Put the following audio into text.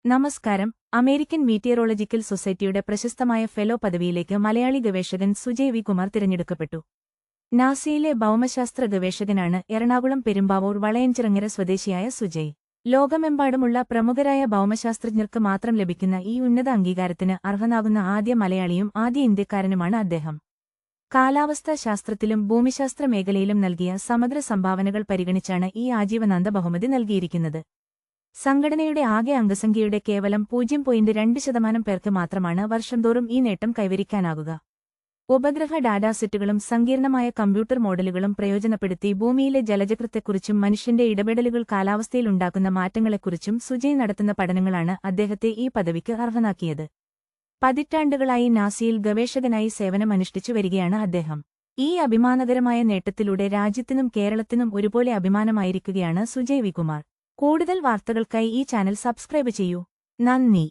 നമസ്കാരം. American meteorological സൊസൈറ്റിയുടെ പ്രശസ്തമായ ഫെലോ പദവിയിലേക്ക് മലയാളി ഗവേഷകൻ സുജയ് വി കുമാർ തിരഞ്ഞെടുക്കപ്പെട്ടു. നാസയിലെ ഭൗമശാസ്ത്ര ഗവേഷകനാണ് എറണാകുളം പെരുമ്പാവൂർ വളയഞ്ചിറങ്ങര സ്വദേശിയായ സുജയ്. ലോകമെമ്പാടുമുള്ള പ്രമുഖരായ ഭൗമശാസ്ത്രജ്ഞർക്ക് മാത്രം ലഭിക്കുന്ന ഈ ഉന്നത അംഗീകാരത്തിന് അർഹനാകുന്ന ആദ്യ മലയാളിയും ആദ്യ ഇന്ത്യക്കാരനുമാണ് അദ്ദേഹം. കാലാവസ്ഥാ ശാസ്ത്രത്തിലും ഭൂമിശാസ്ത്ര മേഖലയിലും നൽകിയ സമഗ്ര സംഭാവനകൾ പരിഗണിച്ചാണ് ഈ ആജീവനാന്ത ബഹുമതി നൽകിയിരിക്കുന്നത്. സംഘടനയുടെ ആകെ അംഗസംഖ്യയുടെ കേവലം 0.2% പേർക്ക് മാത്രമാണ് വർഷം തോറും ഈ നേട്ടം കൈവരിക്കാനാകുക. ഉപഗ്രഹ ഡാറ്റാസെറ്റുകളും സങ്കീർണമായ കമ്പ്യൂട്ടർ മോഡലുകളും പ്രയോജനപ്പെടുത്തി ഭൂമിയിലെ ജലചക്രത്തെക്കുറിച്ചും മനുഷ്യന്റെ ഇടപെടലുകൾ കാലാവസ്ഥയിൽ ഉണ്ടാക്കുന്ന മാറ്റങ്ങളെക്കുറിച്ചും സുജയ് നടത്തുന്ന പഠനങ്ങളാണ് അദ്ദേഹത്തെ ഈ പദവിക്ക് അർഹനാക്കിയത്. പതിറ്റാണ്ടുകളായി നാസയിൽ ഗവേഷകനായി സേവനമനുഷ്ഠിച്ചു വരികയാണ് അദ്ദേഹം. ഈ അഭിമാനകരമായ നേട്ടത്തിലൂടെ രാജ്യത്തിനും കേരളത്തിനും ഒരുപോലെ അഭിമാനമായിരിക്കുകയാണ് സുജയ് വി കുമാർ. കൂടുതൽ വാർത്തകൾക്കായി ഈ ചാനൽ സബ്സ്ക്രൈബ് ചെയ്യൂ. നന്ദി.